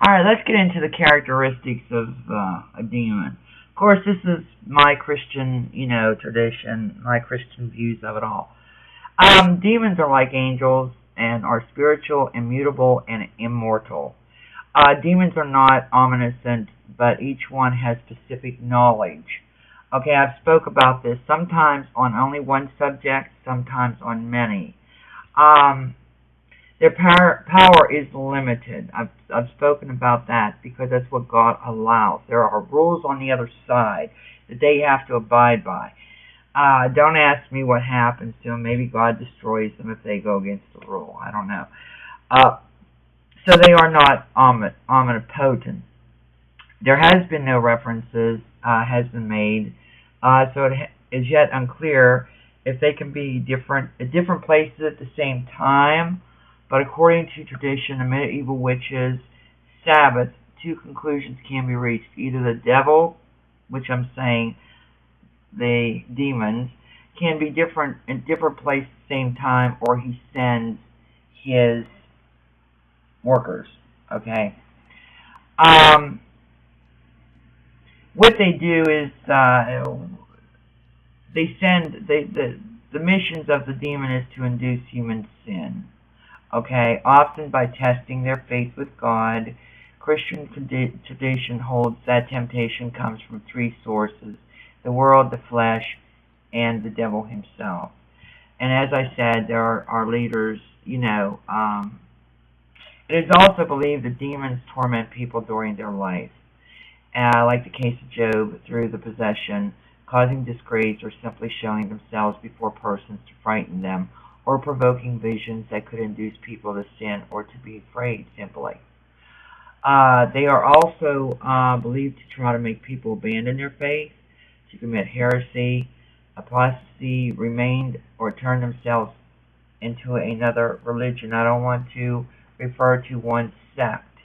Alright, let's get into the characteristics of a demon. Of course, this is my Christian, tradition, my Christian views of it all. Demons are like angels and are spiritual, immutable, and immortal. Demons are not omniscient, but each one has specific knowledge. Okay, I've spoke about this sometimes on only one subject, sometimes on many. Their power is limited. I've spoken about that because that's what God allows. There are rules on the other side that they have to abide by. Don't ask me what happens to them. Maybe God destroys them if they go against the rule. I don't know. So they are not omnipotent. There has been no references has been made, so it is yet unclear if they can be at different places at the same time. But according to tradition, the medieval witches' Sabbath, two conclusions can be reached: either the devil, which I'm saying the demons, can be in different places at the same time, or he sends his workers. Okay. What they do is they send the missions of the demon is to induce human sin. Okay, often by testing their faith with God. Christian tradition holds that temptation comes from three sources: the world, the flesh, and the devil himself. And as I said, there are leaders, It is also believed that demons torment people during their life, like the case of Job, through the possession, causing disgrace, or simply showing themselves before persons to frighten them, or provoking visions that could induce people to sin or to be afraid, simply. They are also believed to try to make people abandon their faith, to commit heresy, apostasy, remain, or turn themselves into another religion. I don't want to refer to one sect.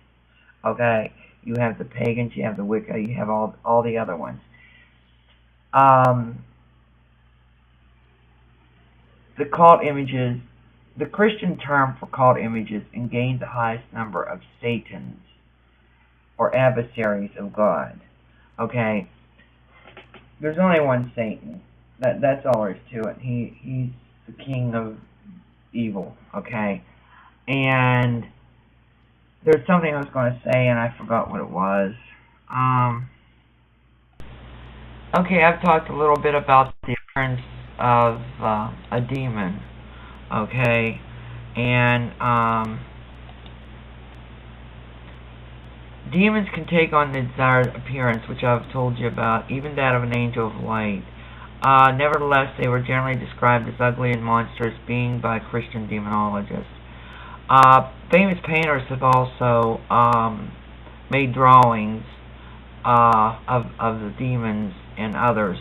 Okay, you have the pagans, you have the Wicca, you have all the other ones. The cult images, the Christian term for cult images, engage the highest number of Satans, or adversaries of God. Okay, there's only one Satan. That's all there is to it. He's the king of evil. Okay, and there's something I was going to say and I forgot what it was. Okay, I've talked a little bit about the appearance of a demon. Okay, and demons can take on the desired appearance, which I've told you about, even that of an angel of light. Nevertheless, they were generally described as ugly and monstrous beings by Christian demonologists. Famous painters have also made drawings of the demons and others.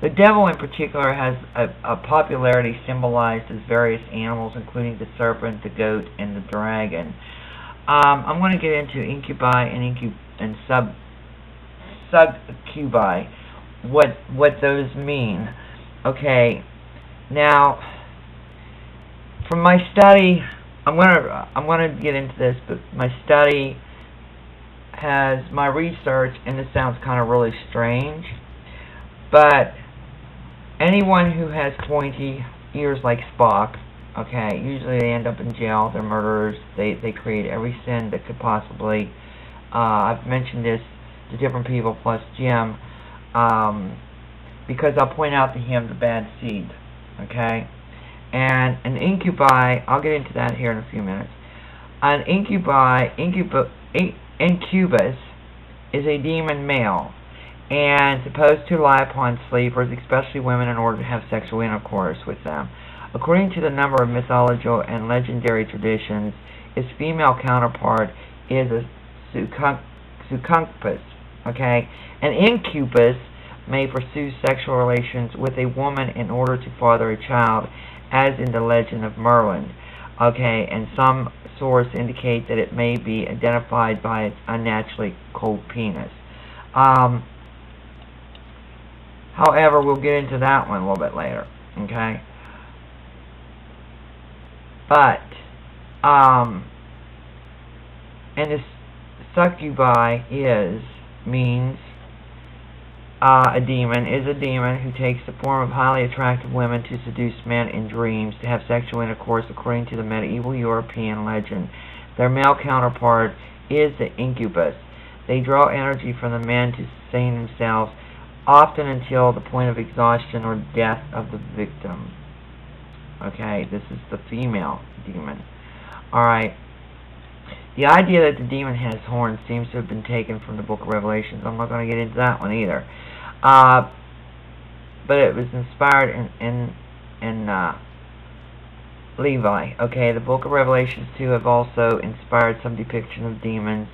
The devil in particular has a popularity symbolized as various animals, including the serpent, the goat, and the dragon. I'm going to get into incubi and succubi, what those mean. Okay, now from my study, I'm going to get into this, but my study has my research, and this sounds kind of really strange, but anyone who has pointy ears like Spock, okay, usually they end up in jail. They're murderers. They create every sin that could possibly. I've mentioned this to different people, plus Jim, because I'll point out to him the bad seed, okay? And an incubi, I'll get into that here in a few minutes. An incubus is a demon male, and supposed to lie upon sleepers, especially women, in order to have sexual intercourse with them. According to the number of mythological and legendary traditions, its female counterpart is a succubus. Okay, an incubus may pursue sexual relations with a woman in order to father a child, as in the legend of Merlin. Okay, and some sources indicate that it may be identified by its unnaturally cold penis. However, we'll get into that one a little bit later. Okay, but and this succubi means a demon is a demon who takes the form of highly attractive women to seduce men in dreams to have sexual intercourse. According to the medieval European legend, their male counterpart is the incubus. They draw energy from the men to sustain themselves, often until the point of exhaustion or death of the victim. Okay, this is the female demon. Alright. The idea that the demon has horns seems to have been taken from the book of Revelations. I'm not going to get into that one either. But it was inspired in Levi. Okay, the book of Revelations 2 have also inspired some depiction of demons.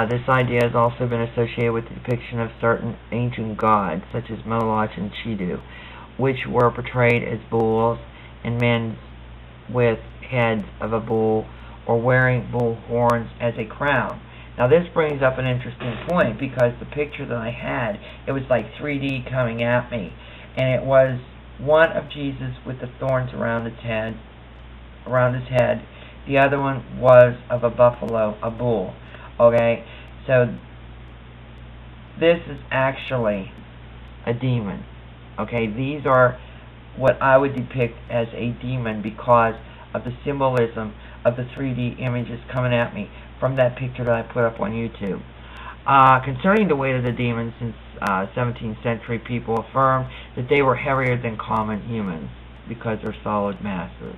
This idea has also been associated with the depiction of certain ancient gods, such as Moloch and Chidu, which were portrayed as bulls and men with heads of a bull or wearing bull horns as a crown. Now this brings up an interesting point, because the picture that I had, it was like 3D coming at me, and it was one of Jesus with the thorns around his head. The other one was of a buffalo, a bull. Okay, so this is actually a demon. Okay, these are what I would depict as a demon because of the symbolism of the 3D images coming at me from that picture that I put up on YouTube. Concerning the weight of the demons, since 17th century people affirmed that they were heavier than common humans because they're solid masses.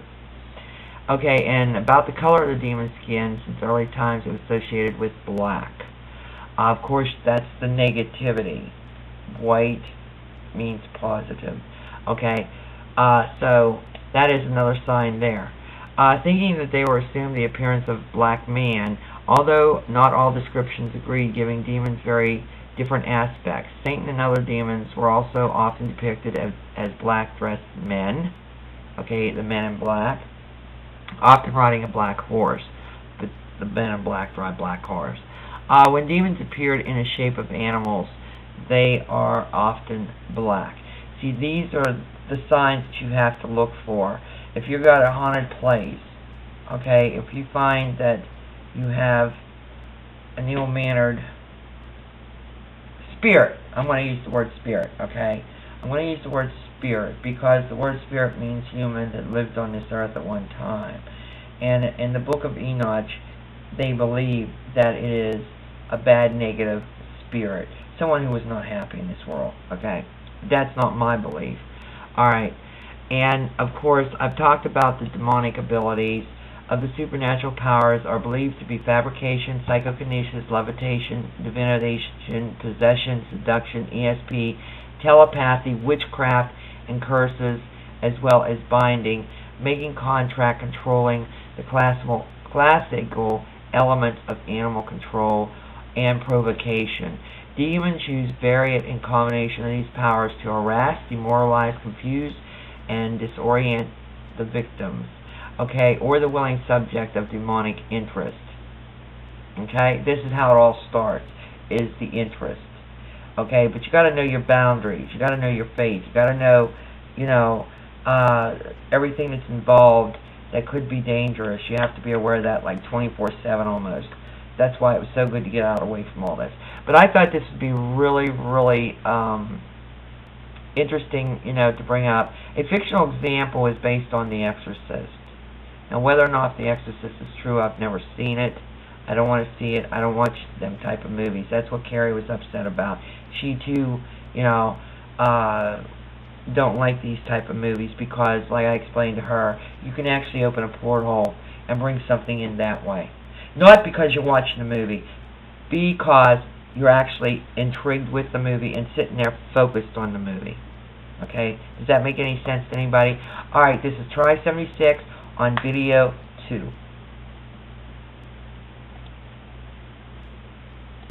Okay, and about the color of the demon skin, since early times it was associated with black. Of course, that's the negativity. White means positive. Okay, so that is another sign there. Thinking that they were assumed the appearance of black man, although not all descriptions agree, giving demons very different aspects. Satan and other demons were also often depicted as black-dressed men. Okay, the men in black. Often riding a black horse, but the men in black ride black horse. When demons appeared in the shape of animals, they are often black. See, these are the signs that you have to look for. If you've got a haunted place, okay, if you find that you have an ill-mannered spirit, I'm going to use the word spirit, okay? I'm going to use the word spirit because the word spirit means human that lived on this earth at one time. And in the book of Enoch, they believe that it is a bad negative spirit, someone who was not happy in this world, okay? That's not my belief. Alright, and of course, I've talked about the demonic abilities of the supernatural powers are believed to be fabrication, psychokinesis, levitation, divination, possession, seduction, ESP, telepathy, witchcraft, and curses, as well as binding, making contract, controlling the classical elements of animal control, and provocation. Demons use variant in combination of these powers to harass, demoralize, confuse, and disorient the victims, okay, or the willing subject of demonic interest. Okay, this is how it all starts, is the interest. Okay, but you got to know your boundaries. You got to know your faith. You got to know, you know, everything that's involved that could be dangerous. You have to be aware of that, like 24/7 almost. That's why it was so good to get out away from all this. But I thought this would be really, really interesting, you know, to bring up. A fictional example is based on The Exorcist. Now, whether or not The Exorcist is true, I've never seen it. I don't want to see it. I don't watch them type of movies. That's what Carrie was upset about. She too, you know, don't like these type of movies because, like I explained to her, you can actually open a porthole and bring something in that way. Not because you're watching the movie, because you're actually intrigued with the movie and sitting there focused on the movie. Okay? Does that make any sense to anybody? Alright, this is Try 76 on Video 2.